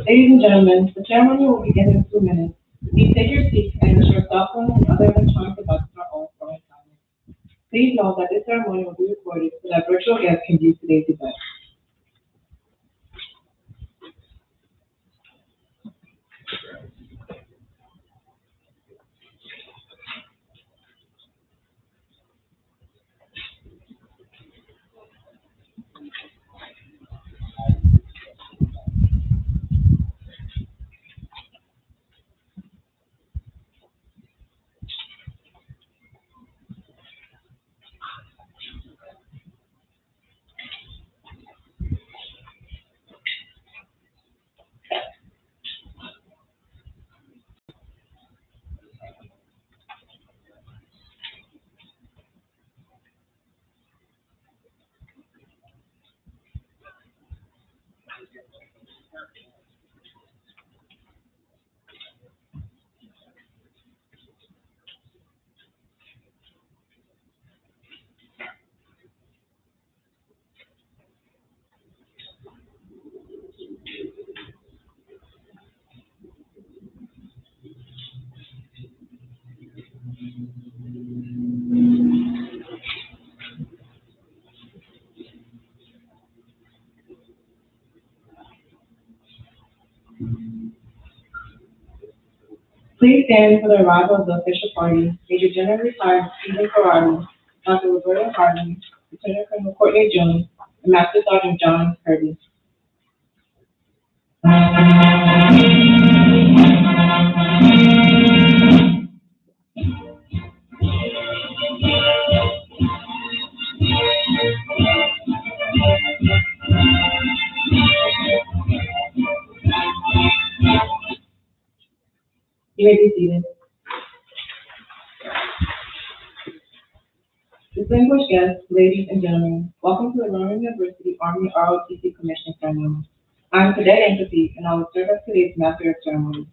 Ladies and gentlemen, the ceremony will begin in 2 minutes. Please take your seats and ensure cell phones and other electronic devices are off during silence. Please note that this ceremony will be recorded so that virtual guests can view today's event. Please stand for the arrival of the official party. Major General Retired Stephen Carrari, Dr. Roberta Harden, Lieutenant Colonel Courtney Jones, and Master Sergeant John Kirby. You may be seated. Distinguished guests, ladies and gentlemen, welcome to the Rowan University Army ROTC Commissioning Ceremony. I am Cadet Empathy, and I will serve as today's Master of Ceremonies.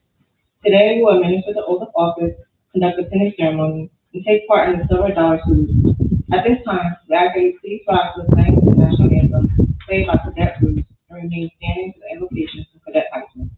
Today, we will administer the oath of office, conduct the pinning ceremony, and take part in the Silver Dollar Salute. At this time, we ask that you please rise to the playing of the national anthem, played by Cadet Blues, and remain standing for the invocation from Cadet Heisman.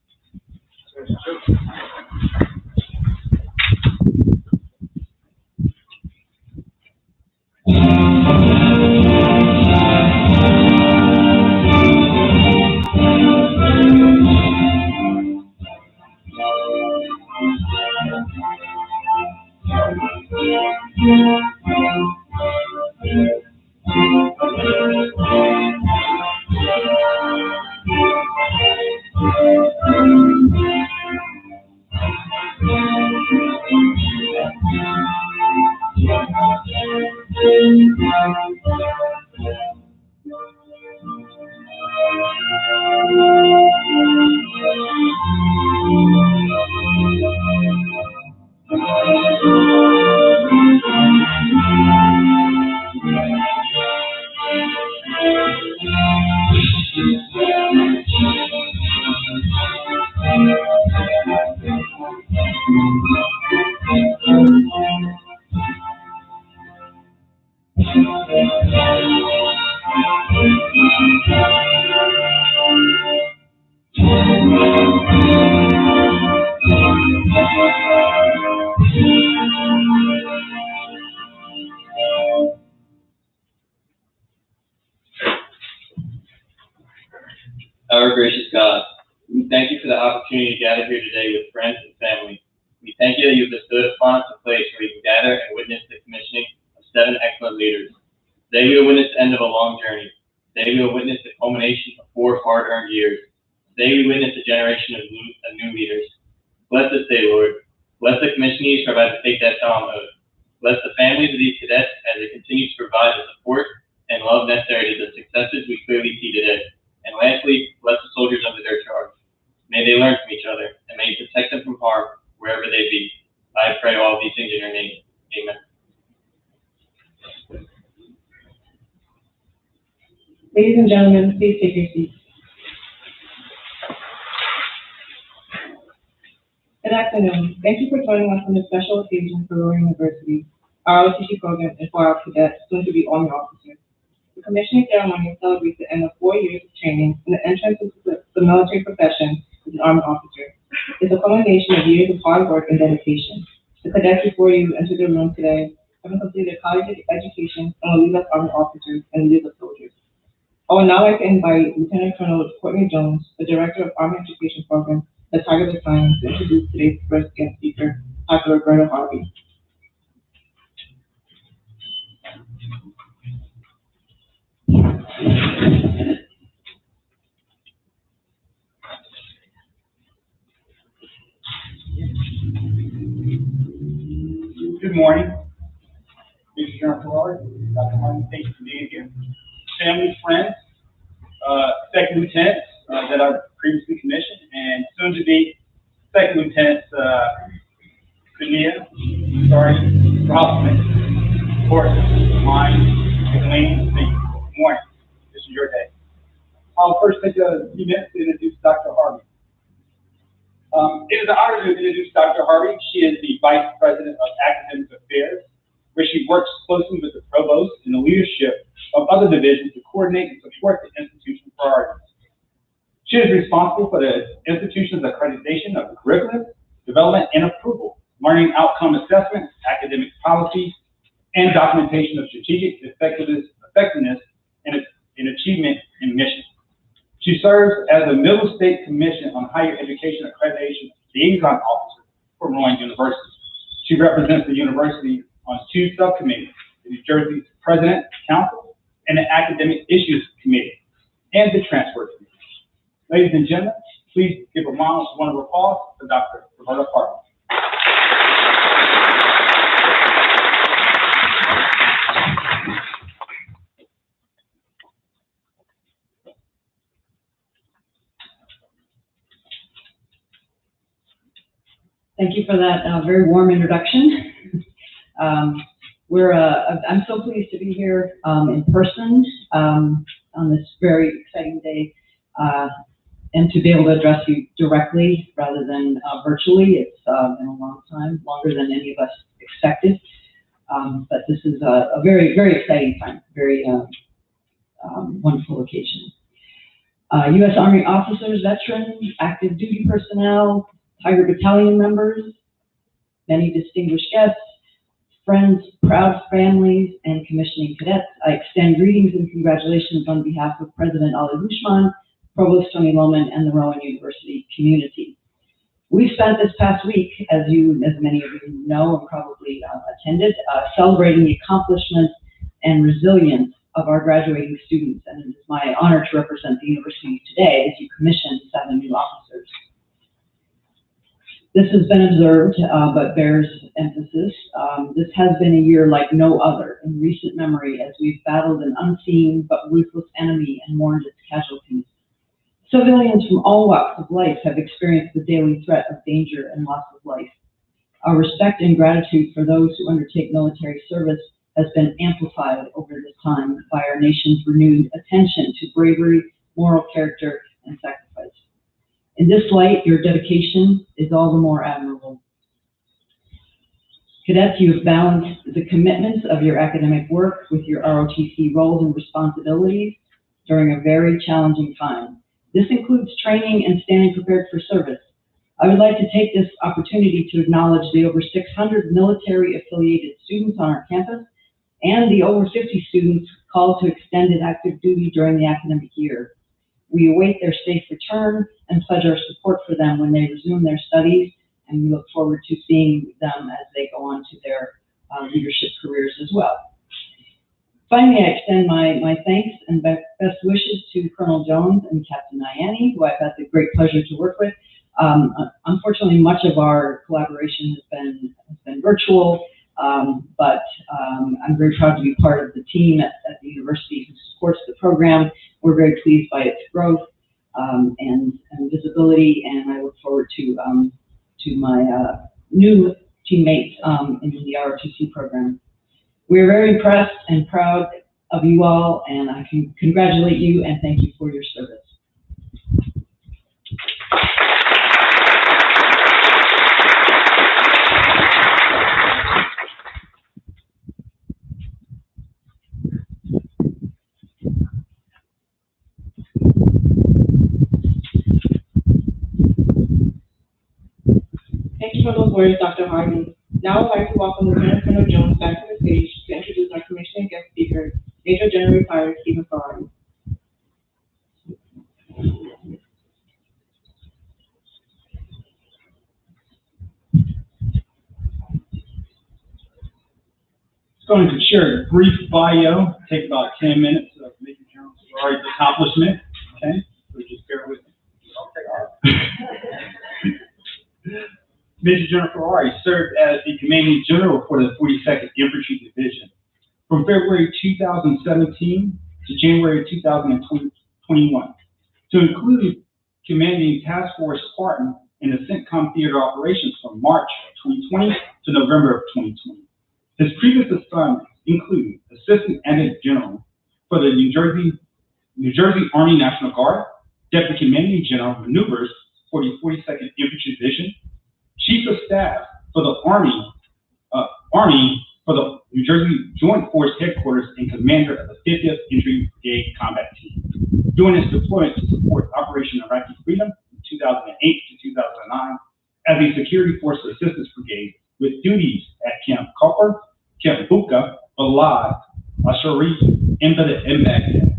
Our gracious God, we thank you for the opportunity to gather here today with friends and family. We thank you that you have bestowed upon us a place where we can gather and witness the commissioning of 7 excellent leaders. Today we will witness the end of a long journey. Today we will witness the culmination of 4 hard-earned years. Today we witness a generation of new leaders. Bless this day, Lord. Bless the commissionees who are about to take that solemn oath. Bless the families of these cadets as they continue to provide the support and love necessary to the successes we clearly see today. And lastly, bless the soldiers under their charge. May they learn from each other, and may you protect them from harm wherever they be. I pray all these things in your name. Amen. Ladies and gentlemen, please take your seats. Good afternoon. Thank you for joining us on this special occasion for Rowan University, our ROTC program, and for our cadets, soon to be Army officers. The commissioning ceremony celebrates the end of 4 years of training and the entrance into the military profession as an Army officer. It's a culmination of years of hard work and dedication. The cadets before you entered the room today having completed a college education and will leave us Army officers and leave us soldiers. I would now like to invite Lieutenant Colonel Courtney Jones, the Director of Army Education Program, the Tiger Battalion, to introduce today's first guest speaker, Dr. Roberta Harvey. Good morning. This is General Ferrari. Dr. Harvey, thank you for being here. Family, friends, second lieutenants that are previously commissioned, and soon to be second lieutenants, Kania, Rossman, of course, mine, Elaine, thank you. Good morning. This is your day. I'll first take a few minutes to introduce Dr. Harvey. It is an honor to introduce Dr. Harvey. She is the Vice President of Academic Affairs, where she works closely with the provost and the leadership of other divisions to coordinate and support the institution's priorities. She is responsible for the institution's accreditation of the curriculum, development, and approval, learning outcome assessment, academic policies, and documentation of strategic effectiveness and achievement and mission. She serves as the Middle State Commission on Higher Education Accreditation Liaison Officer for Rowan University. She represents the university on two subcommittees, the New Jersey President Council and the Academic Issues Committee, and the Transfer Committee. Ladies and gentlemen, please give a round of applause to Dr. Roberta Harvey. Thank you for that very warm introduction. I'm so pleased to be here in person on this very exciting day and to be able to address you directly rather than virtually. It's been a long time, longer than any of us expected. But this is a very, very exciting time, very wonderful occasion. U.S. Army officers, veterans, active duty personnel, Tiger Battalion members, many distinguished guests, friends, proud families, and commissioning cadets, I extend greetings and congratulations on behalf of President Ali Hushman, Provost Tony Lohman, and the Rowan University community. We spent this past week, as many of you know and probably attended, celebrating the accomplishments and resilience of our graduating students, and it is my honor to represent the university today as you commission 7 new officers. This has been observed, but bears emphasis. This has been a year like no other in recent memory as we've battled an unseen but ruthless enemy and mourned its casualties. Civilians from all walks of life have experienced the daily threat of danger and loss of life. Our respect and gratitude for those who undertake military service has been amplified over this time by our nation's renewed attention to bravery, moral character, and sacrifice. In this light, your dedication is all the more admirable. Cadets, you have balanced the commitments of your academic work with your ROTC roles and responsibilities during a very challenging time. This includes training and standing prepared for service. I would like to take this opportunity to acknowledge the over 600 military-affiliated students on our campus and the over 50 students called to extended active duty during the academic year. We await their safe return and pledge our support for them when they resume their studies, and we look forward to seeing them as they go on to their leadership careers as well. Finally, I extend my thanks and best wishes to Colonel Jones and Captain Nyani, who I've had the great pleasure to work with. Unfortunately, much of our collaboration has been virtual, but I'm very proud to be part of the team at the university who supports the program. We're very pleased by its growth and visibility, and I look forward to my new teammates in the ROTC program. We're very impressed and proud of you all, and I can congratulate you and thank you for your service. Thank you for those words, Dr. Harvey. Now I'd like to welcome Lieutenant Colonel Jones back to the stage to introduce our commissioning guest speaker, Major General Retired Stephen Ferrari. Going to share a brief bio, take about 10 minutes of Major General Ferrari's accomplishment. Okay, so just bear with me. Major General Ferrari served as the commanding general for the 42nd Infantry Division from February 2017 to January 2021, to include commanding Task Force Spartan in the CENTCOM theater operations from March of 2020 to November of 2020. His previous assignments include Assistant Adjutant General for the New Jersey Army National Guard, Deputy Commanding General Maneuvers for the 42nd Infantry Division, Chief of Staff for the Army for the New Jersey Joint Force Headquarters and Commander of the 50th Infantry Brigade Combat Team, during his deployment to support Operation Iraqi Freedom from 2008 to 2009 as a Security Force Assistance Brigade with duties at Camp Copper, Camp Buka, Balad, Ashari, and Baghdad.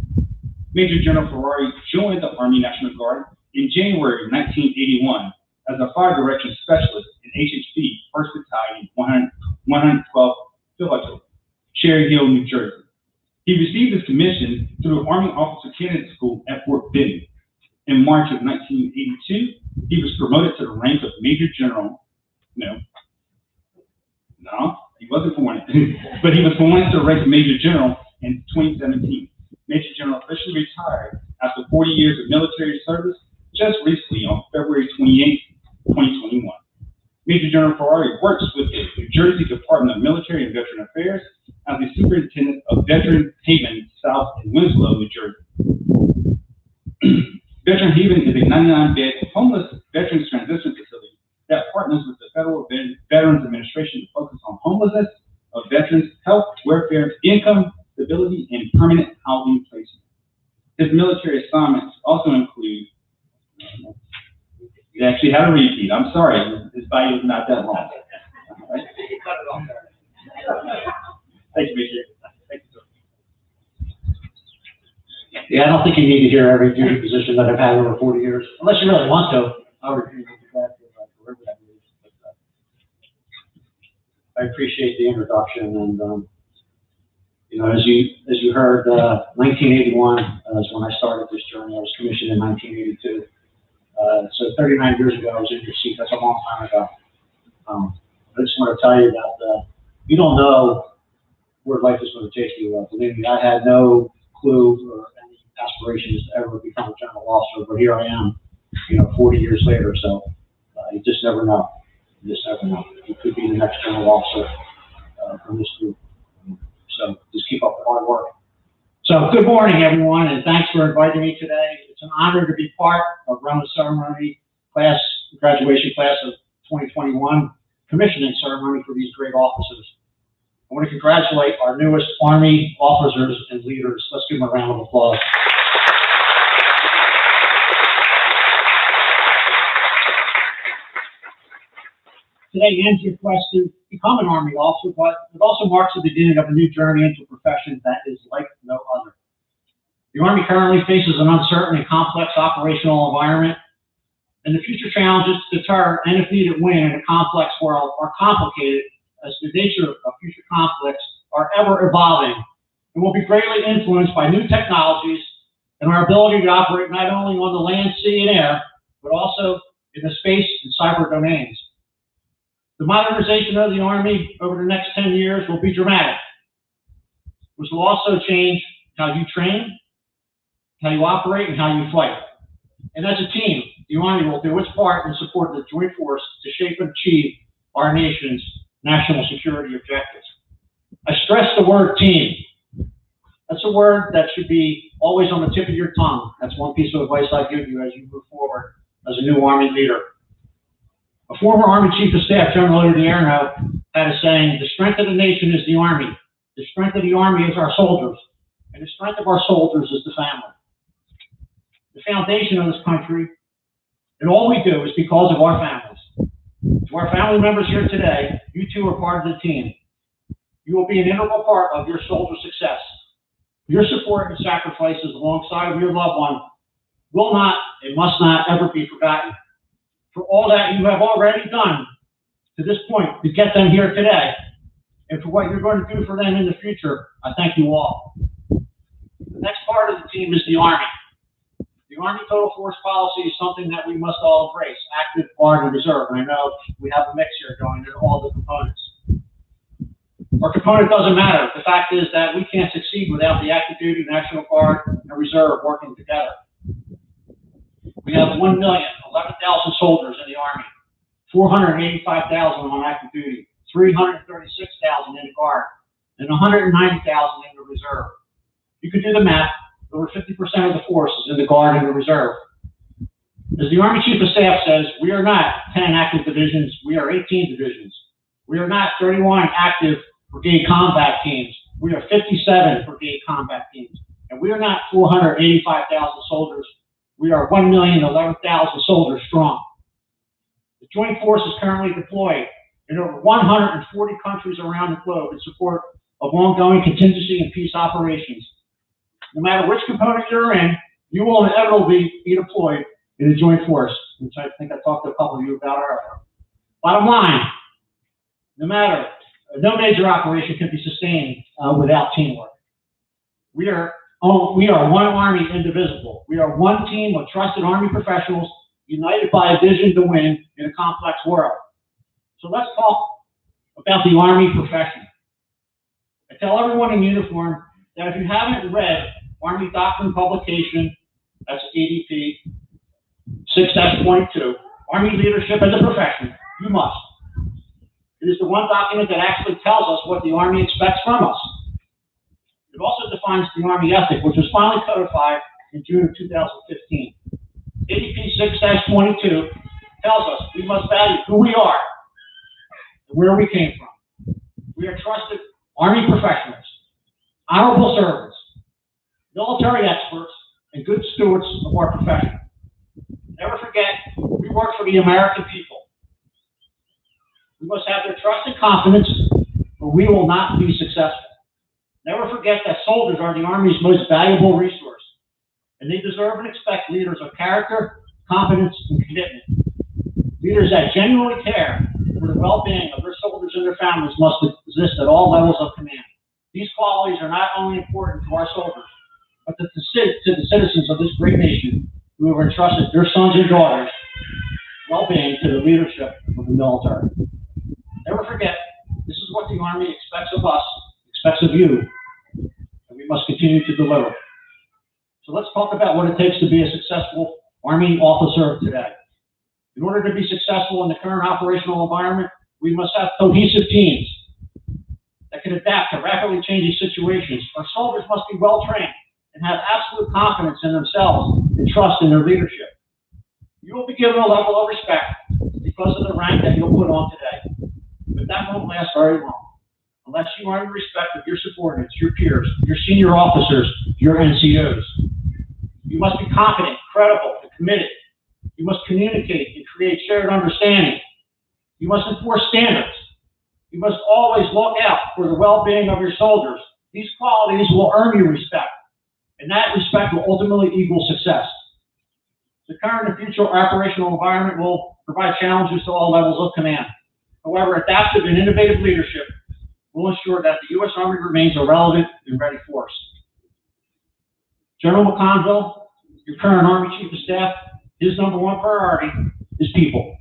Major General Ferrari joined the Army National Guard in January 1981 as a fire direction specialist in HHB 1st Battalion 112th Philadelphia, Cherry Hill, New Jersey. He received his commission through Army Officer Candidate School at Fort Benning. In March of 1982, he was promoted to the rank of Major General. No, he wasn't promoted, but he was promoted to the rank of Major General in 2017. Major General officially retired after 40 years of military service just recently on February 28, 2021. Major General Ferrari works with the New Jersey Department of Military and Veteran Affairs as the Superintendent of Veteran Haven South in Winslow, New Jersey. Veteran Haven is a 99-bed homeless veterans transition facility that partners with the Federal Veterans Administration to focus on homelessness of veterans, health, welfare, income, stability, and permanent housing placement. His military assignments also include, he actually had a repeat, I'm sorry, his bio is not that long. Right? Thank you, Major. Thank you, sir. Yeah, I don't think you need to hear every duty position that I've had over 40 years, unless you really want to. I'll repeat that for that is. I appreciate the introduction, and as you heard, 1981 is when I started this journey. I was commissioned in 1982. So 39 years ago, I was in your seat. That's a long time ago. I just want to tell you that you don't know where life is going to take you. Believe me, I had no clue or any aspirations to ever become a general officer, but here I am, 40 years later. So you just never know. You just never know. You could be the next general officer from this group. So just keep up the hard work. So good morning, everyone, and thanks for inviting me today. It's an honor to be part of Rowan ceremony class, graduation class of 2021, commissioning ceremony for these great officers. I want to congratulate our newest Army officers and leaders. Let's give them a round of applause. Today ends your quest to become an Army officer, but it also marks the beginning of a new journey into a profession that is like no other. The Army currently faces an uncertain and complex operational environment, and the future challenges to deter and, if needed, win in a complex world are complicated as the nature of future conflicts are ever evolving and will be greatly influenced by new technologies and our ability to operate not only on the land, sea, and air, but also in the space and cyber domains. The modernization of the Army over the next 10 years will be dramatic, which will also change how you train, how you operate, and how you fight. And as a team, the Army will do its part in support of the joint force to shape and achieve our nation's national security objectives. I stress the word team. That's a word that should be always on the tip of your tongue. That's one piece of advice I give you as you move forward as a new Army leader. A former Army Chief of Staff, General Leonard Arno, had a saying, the strength of the nation is the Army. The strength of the Army is our soldiers. And the strength of our soldiers is the family. The foundation of this country, and all we do is because of our families. To our family members here today, you too are part of the team. You will be an integral part of your soldier success. Your support and sacrifices alongside of your loved one will not and must not ever be forgotten. For all that you have already done to this point to get them here today, and for what you're going to do for them in the future, I thank you all. The next part of the team is the Army. The Army Total Force Policy is something that we must all embrace, active, guard, and reserve. And I know we have a mix here going in all the components. Our component doesn't matter. The fact is that we can't succeed without the active duty, National Guard, and Reserve working together. We have 1,011,000 soldiers in the Army, 485,000 on active duty, 336,000 in the Guard, and 190,000 in the Reserve. You can do the math. Over 50% of the force is in the Guard and the Reserve. As the Army Chief of Staff says, we are not 10 active divisions, we are 18 divisions. We are not 31 active brigade combat teams, we are 57 brigade combat teams. And we are not 485,000 soldiers, we are 1,011,000 soldiers strong. The Joint Force is currently deployed in over 140 countries around the globe in support of ongoing contingency and peace operations. No matter which component you're in, you will inevitably be deployed in the Joint Force, which I think I talked to a couple of you about earlier. Bottom line, no major operation can be sustained without teamwork. We are one Army, indivisible. We are one team of trusted Army professionals united by a vision to win in a complex world. So let's talk about the Army profession. I tell everyone in uniform that if you haven't read Army Doctrine Publication, that's ADP 6-22, Army Leadership as a Profession, you must. It is the one document that actually tells us what the Army expects from us. It also defines the Army ethic, which was finally codified in June of 2015. ADP 6-22 tells us we must value who we are and where we came from. We are trusted Army professionals, honorable servants, military experts, and good stewards of our profession. Never forget, we work for the American people. We must have their trust and confidence, or we will not be successful. Never forget that soldiers are the Army's most valuable resource, and they deserve and expect leaders of character, competence, and commitment. Leaders that genuinely care for the well-being of their soldiers and their families must exist at all levels of command. These qualities are not only important to our soldiers, but to the citizens of this great nation who have entrusted their sons and daughters' well-being to the leadership of the military. Never forget, this is what the Army expects of us, expects of you, and we must continue to deliver. So let's talk about what it takes to be a successful Army officer today. In order to be successful in the current operational environment, we must have cohesive teams that can adapt to rapidly changing situations. Our soldiers must be well-trained and have absolute confidence in themselves and trust in their leadership. You will be given a level of respect because of the rank that you'll put on today. But that won't last very long unless you earn the respect of your subordinates, your peers, your senior officers, your NCOs. You must be confident, credible, and committed. You must communicate and create shared understanding. You must enforce standards. You must always look out for the well-being of your soldiers. These qualities will earn you respect, and that respect will ultimately equal success. The current and future operational environment will provide challenges to all levels of command. However, adaptive and innovative leadership will ensure that the U.S. Army remains a relevant and ready force. General McConville, your current Army Chief of Staff, his number one priority is people.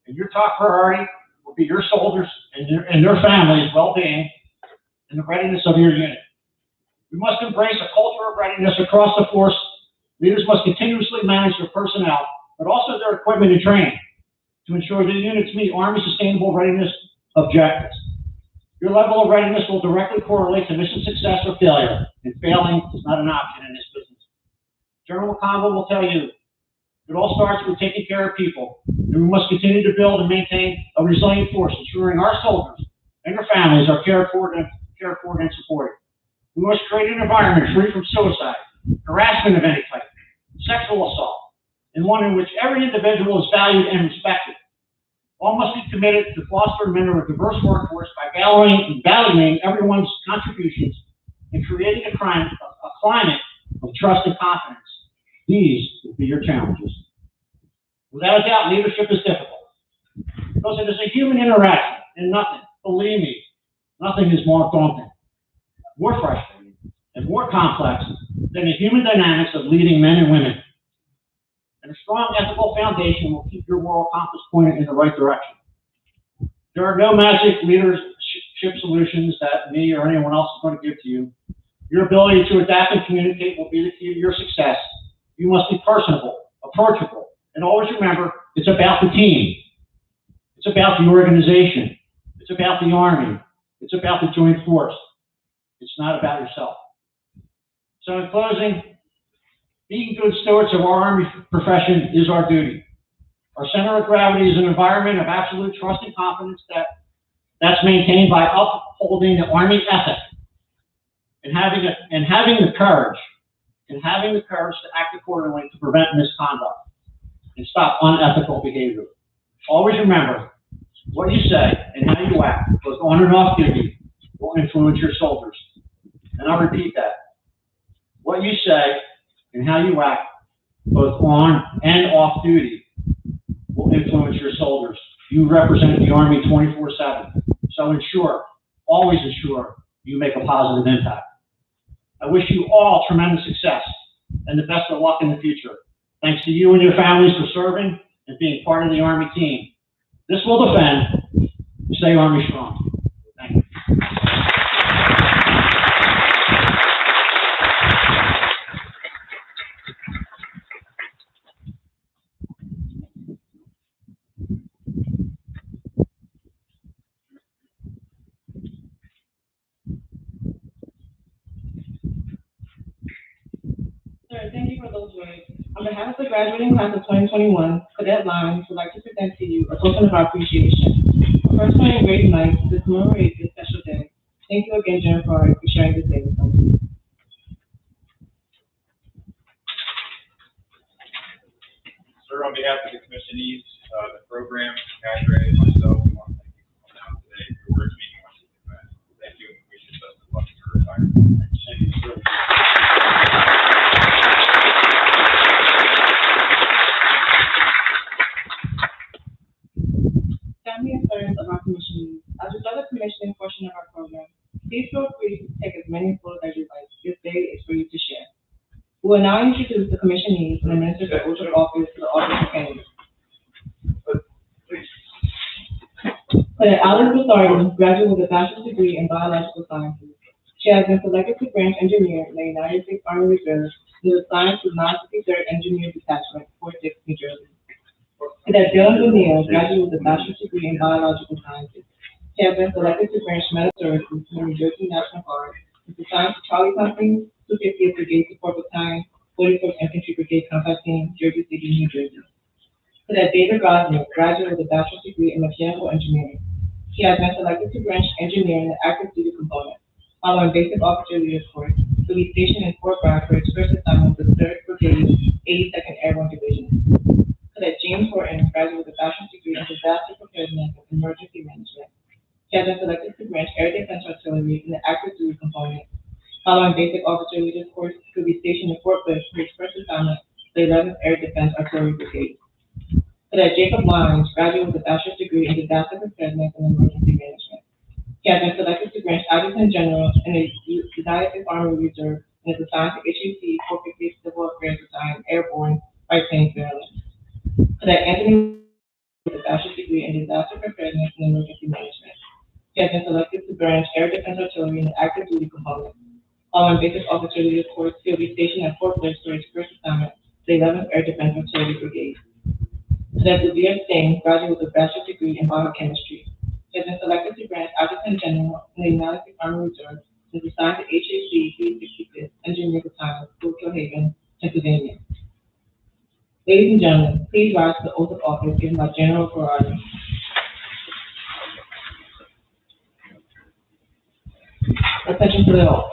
And your top priority will be your soldiers and their families' well-being and the readiness of your unit. We must embrace a culture of readiness across the force. Leaders must continuously manage their personnel, but also their equipment and training to ensure the units meet Army sustainable readiness objectives. Your level of readiness will directly correlate to mission success or failure, and failing is not an option in this business. General McConville will tell you, it all starts with taking care of people, and we must continue to build and maintain a resilient force, ensuring our soldiers and their families are cared for and supported. We must create an environment free from suicide, harassment of any type, sexual assault, and one in which every individual is valued and respected. All must be committed to foster and mentor a diverse workforce by valuing everyone's contributions and creating a climate of trust and confidence. These will be your challenges. Without a doubt, leadership is difficult because it is a human interaction, and nothing, believe me, nothing is more daunting, more frustrating, and more complex than the human dynamics of leading men and women. And a strong ethical foundation will keep your moral compass pointed in the right direction. There are no magic leadership solutions that me or anyone else is going to give to you. Your ability to adapt and communicate will be the key to your success. You must be personable, approachable, and always remember, it's about the team. It's about the organization. It's about the Army. It's about the joint force. It's not about yourself. So in closing, being good stewards of our Army profession is our duty. Our center of gravity is an environment of absolute trust and confidence that's maintained by upholding the Army ethic and having the courage to act accordingly to prevent misconduct and stop unethical behavior. Always remember, what you say and how you act, both on and off duty, will influence your soldiers. And I'll repeat that. What you say and how you act, both on and off duty, will influence your soldiers. You represent the Army 24/7. So always ensure you make a positive impact. I wish you all tremendous success and the best of luck in the future. Thanks to you and your families for serving and being part of the Army team. This will defend. Stay Army strong. Thank you. Sir, thank you for those words. On behalf of the graduating class of 2021, Cadet Lines would like to present to you a token of our appreciation. A personal and great night to commemorate this special day. Thank you again, Jennifer, for sharing this day with us. Sir, on behalf of the commissionees, the program, cadre, and myself, we want to thank you for coming out today. Your words mean much to the event. Thank you, and wish you the best of luck in your retirement. Thank you, sir. Family and friends of our commissionees, as we start the commissioning portion of our program, please feel free to take as many photos as you like. This day is for you to share. We will now introduce the commissionees and administer the oath of office to the office of candidates. Cadet Alice Boussardi, graduate with a bachelor's degree in biological sciences. She has been selected to branch engineer in the United States Army Reserve and is assigned to the 953rd Engineer Detachment, Fort Dix, New Jersey. Cadet Dylan Bonilla, graduate with a bachelor's degree in biological sciences. She has been selected to branch medical services in the New Jersey National Guard and is assigned to Charlie Company, 250th Brigade Support Battalion, 44th Infantry Brigade Combat Team, Jersey City, New Jersey. Cadet David Gosnell, graduate with a bachelor's degree in mechanical engineering. He has been selected to branch engineer in the active duty component. Following basic officer leadership course, to be stationed in Fort Bragg for his first assignment with the 3rd Brigade, 82nd Airborne Division. Cadet James Horton, graduate with a bachelor's degree in disaster preparedness and emergency management. He has been selected to branch air defense artillery in the active duty component. Following basic officer leadership course, to be stationed in Fort Bliss for his first assignment with the 11th Air Defense Artillery Brigade. Cadet Jacob Lyons, graduate with a bachelor's degree in disaster preparedness and emergency management. He has been selected to branch adjutant general in the United States Army Reserve and is assigned to HAC 450th Civil Affairs Battalion, Airborne, White Plains, Maryland. Cadet Anthony with a bachelor's degree in disaster preparedness and emergency management. He has been selected to branch air defense artillery in the active duty component. Following basic officer leadership course, he will be stationed at Fort Bliss for his first assignment, the 11th Air Defense Artillery Brigade. Cadet Xavier Singh, graduate with a bachelor's degree in biochemistry. He has been selected to branch adjutant general in the United States Army Reserve and is assigned to HAC 365th Engineer Battalion, Fort Haven, Pennsylvania. Ladies and gentlemen, please rise to the oath of office given by General Ferrari. Attention to the oath.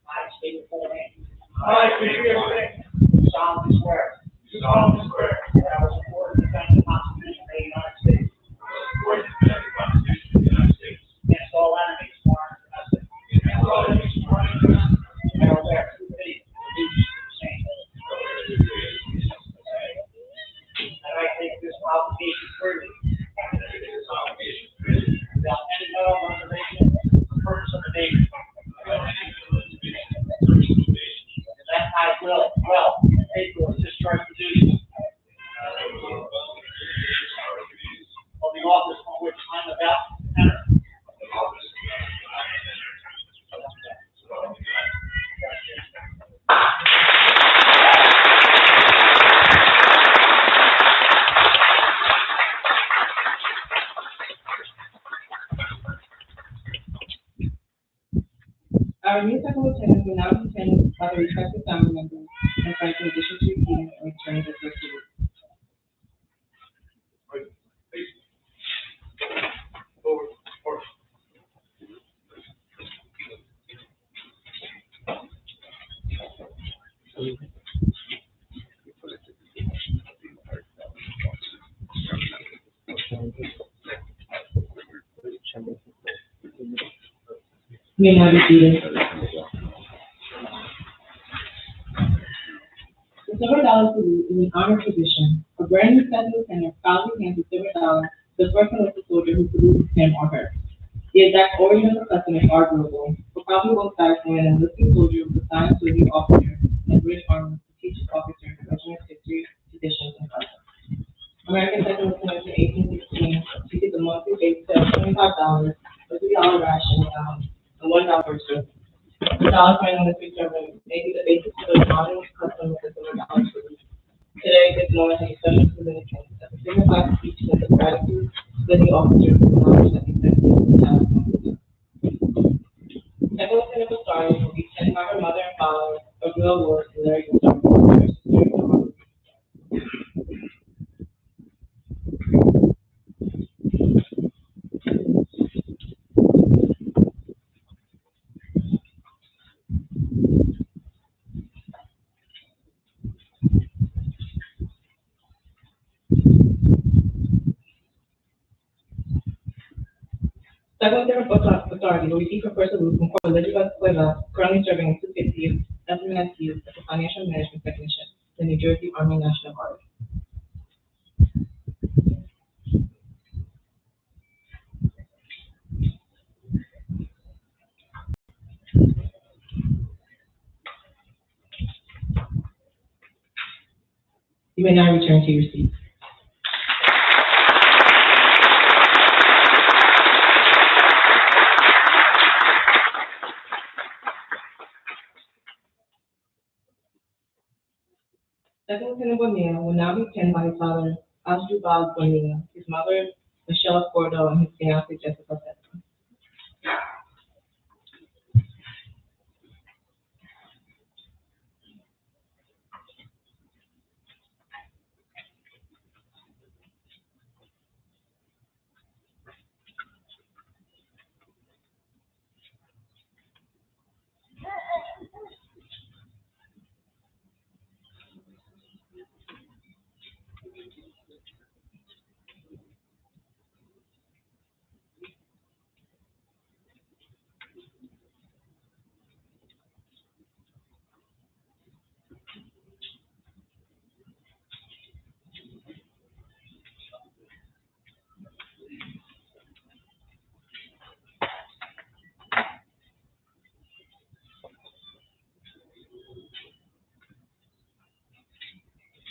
I state your full name. I, Xavier Singh, solemnly swear. Do solemnly swear that I will support and defend the Constitution of the United States support and defend the Constitution of the United States against all enemies, foreign and domestic, against all enemies, foreign and domestic, and I will bear true faith and allegiance to the same. And I take this obligation freely without any mental reservation or purpose of evasion. And that I will well and faithfully discharge the duties of the office on which I am about to enter. Our new second lieutenant will now be attended by the respective family members and friends in addition to receiving and returning the first salute. You may now be seated. The silver dollar salute is an honored position. A brand new second lieutenant proudly hands the silver dollar to the first enlisted soldier who salutes him or her. The exact origin of the custom is arguable, but probably goes back to when an enlisted soldier was assigned to a new officer in British Army to teach his officers the regiment's history, traditions, and customs. American second lieutenant in 1816 received a monthly base pay of $25, a $3 ration allowance, and $1 for service. The dollar sign on the picture may be the basis for the modern custom of the silver dollar salute. Today, this moment has a special significance as it signifies the teaching of gratitude to the officers and knowledge that they sent to the talent. Second Lieutenant Bastari will be sent by her mother and father of real wars to Larry Bastari. Second Lieutenant Bastari will receive her first salute from Corporal Elizabeth Cueva, currently serving in 250th SMSU as a financial management technician in the New Jersey Army National Guard. You may now return to your seat. Second Lieutenant Bonilla will now be penned by his father, Asdrubal Bonilla, his mother, Michelle Cordo, and his fiancée, Jessica Testa.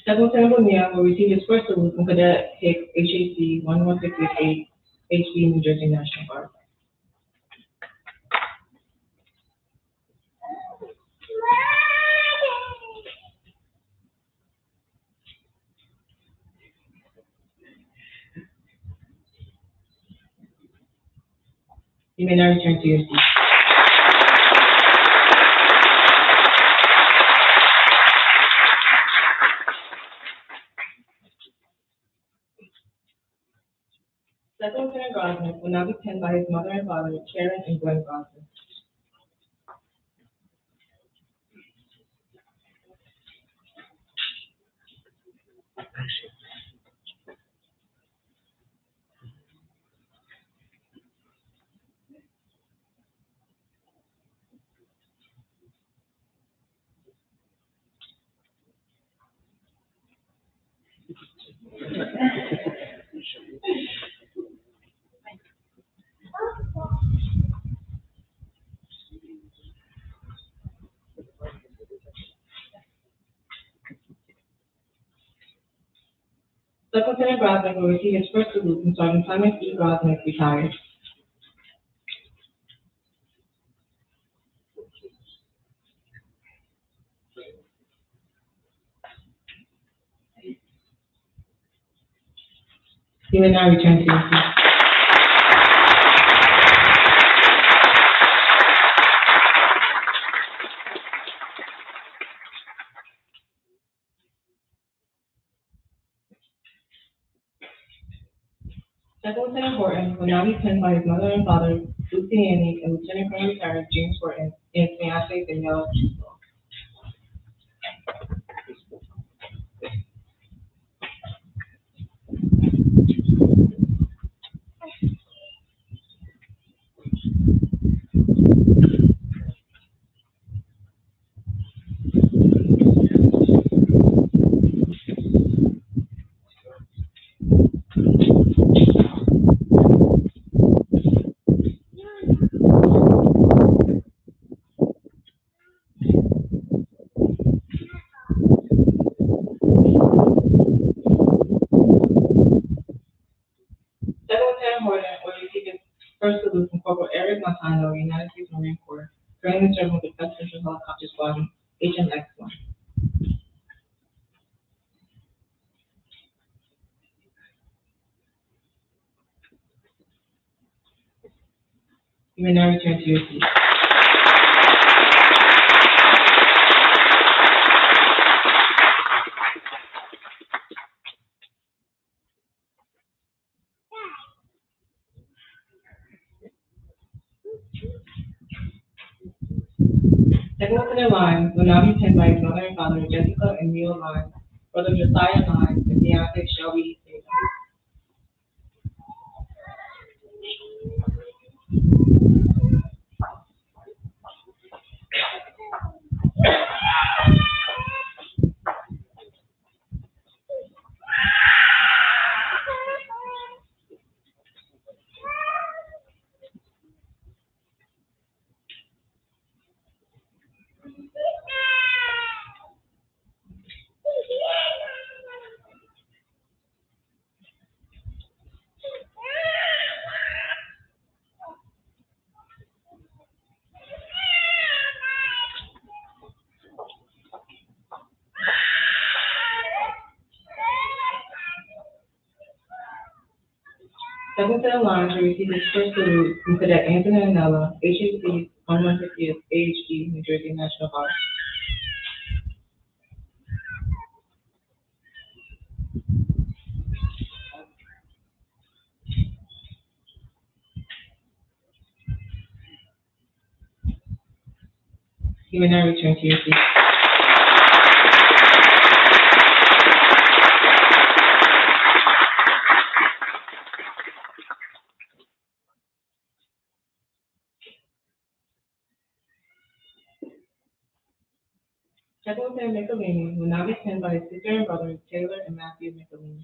Second Lieutenant Bonilla will receive his first salute from Cadet Hicks, HAC 11688, HB, New Jersey National Guard. You may now return to your seat. Second Lieutenant Gosman will now be penned by his mother and father, Karen and Gwen Gosman. Superintendent Grosnick will receive his first salute from Sergeant Thomas E. Grosnick, retired. He will now return to his seat. Second Lieutenant Horton will now be pinned by his mother and father, Lucy Annie, and Lieutenant Colonel retired James Horton, and his fiancee, Danielle. Second Lieutenant Horton will receive his first salute from Corporal Eric Montano, United States Marine Corps, currently serving with the First Central Helicopter Squadron, HMX-1. You may now return to your seat. Second Lieutenant Lyons will now be pinned by his mother and father, Jessica and Neil Lyons, brother Josiah Lyons, and fiancee Shelby Taylor. Second Lieutenant Lyons will receive his first salute from Cadet Anthony Anella, HHC 150th AHD, New Jersey National Guard. You may now return to your seat. Second Lieutenant Michelini will now be pinned by his sister and brothers, Taylor and Matthew Michelini.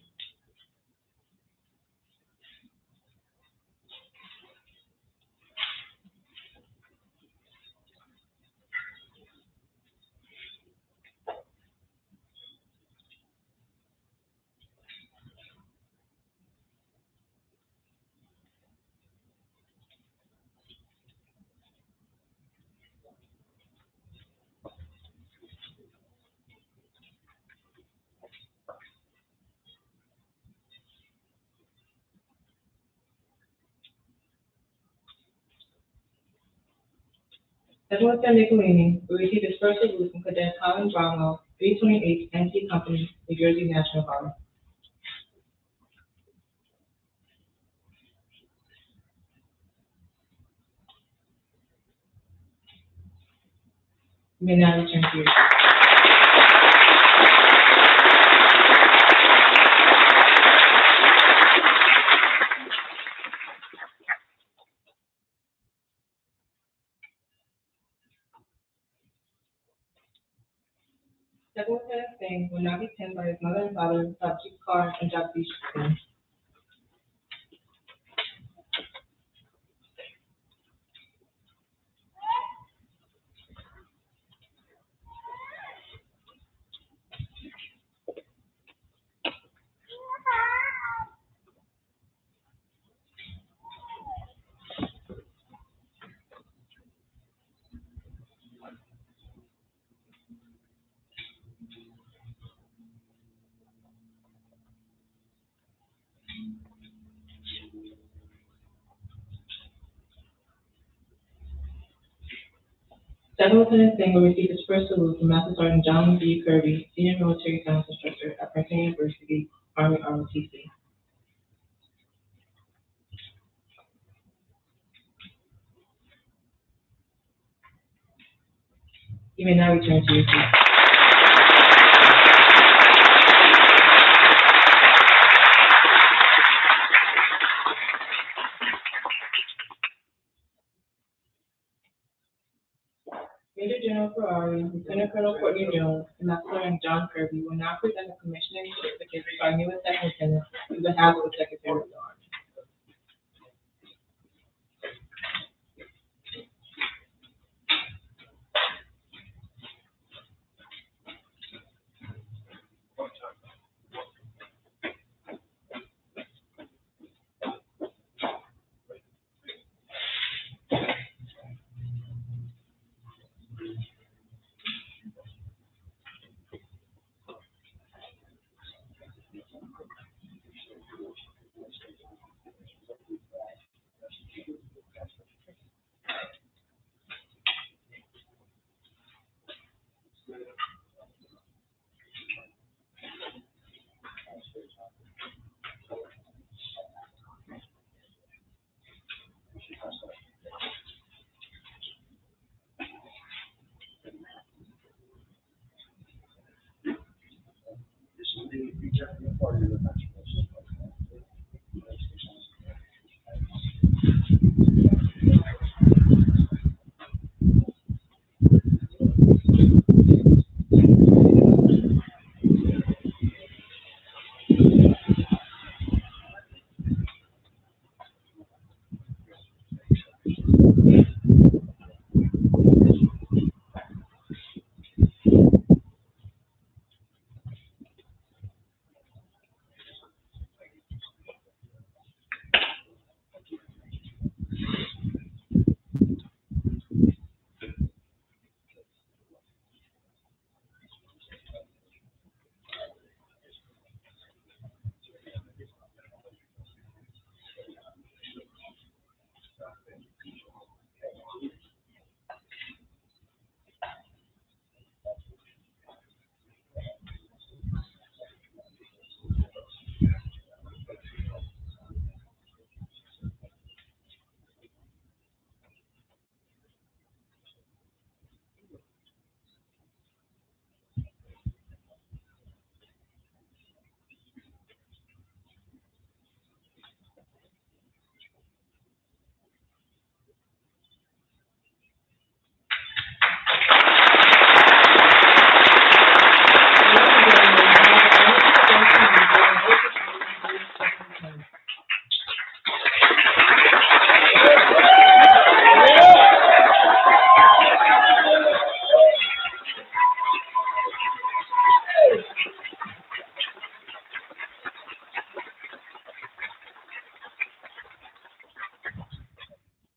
Second Lieutenant Michelini will receive his first salute from Cadet Colin Brownwell, 328th NC Company, New Jersey National Guard. You may now return to your seat. Second Lieutenant Singh will will now be pinned by his mother and father, Sajid Kaur and Jagdish Singh. Second Lieutenant Singh will receive his first salute from Master Sergeant John B. Kirby, Senior Military Science Instructor at Princeton University, Army ROTC. You may now return to your seat. Major General Ferrari, Lieutenant Colonel Courtney Jones, and Master Sergeant John Kirby will now present the commissioning certificate to our newest second lieutenant on behalf of the Secretary of the Army.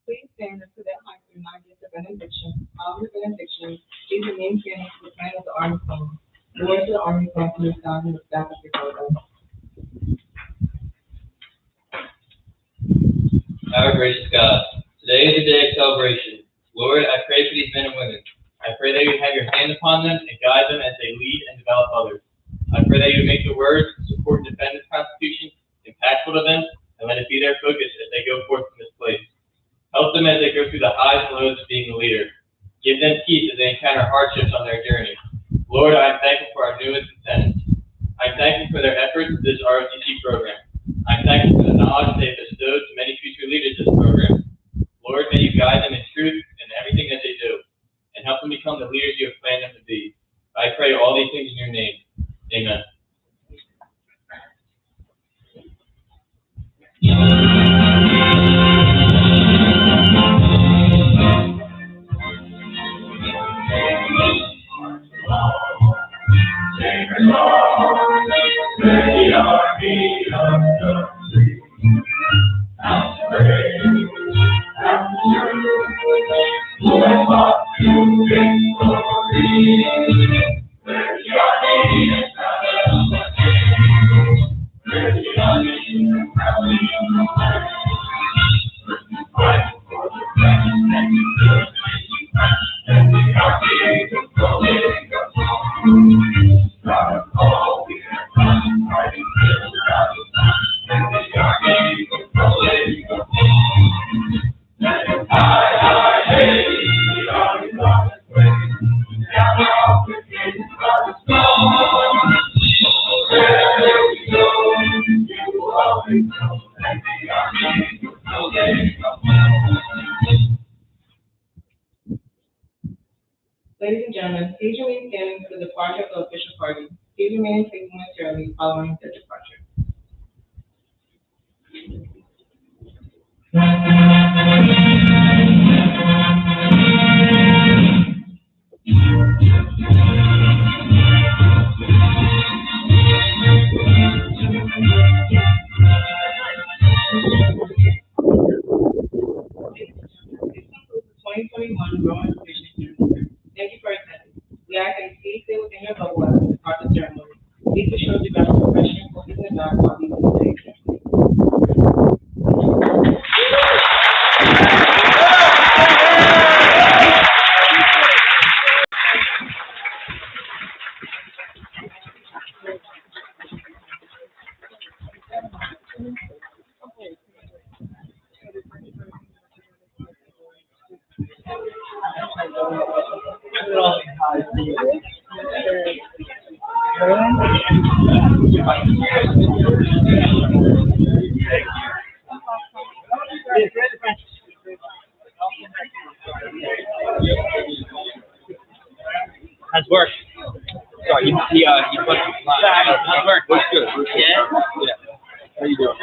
Please stand and put that mic through and I give the benediction. After the benediction, please remain standing for the playing of the Army song. The words of the Army song can be found in the staff of your photo. Our gracious God, today is a day of celebration. Lord, I pray for these men and women. I pray that you have your hand upon them and guide them as they lead and develop others. I pray that you make the words, support and defend this Constitution impactful to them, and let it be their focus as they go forth from this place. Help them as they go through the highs and lows of being a leader. Give them peace as they encounter hardships on their journey. Lord, I am thankful for our newest lieutenants. I am thankful for their efforts in this ROTC program. I am thankful for the knowledge they have bestowed to many future leaders of this program. Lord, may you guide them in truth in everything that they do, and help them become the leaders you have planned them to be. I pray all these things in your name. Amen. Ladies and gentlemen, please remain standing for the departure of the official party. Please remain seated momentarily following the departure. This concludes the 2021 Rowan ROTC. Thank you for attending. We ask that you please stay within your bubble as we start the ceremony. Please ensure you have a professional clothing in the back while leaving today's ceremony. How's work? Sorry, he put how's work? Looks good. Yeah? Yeah. How you doing?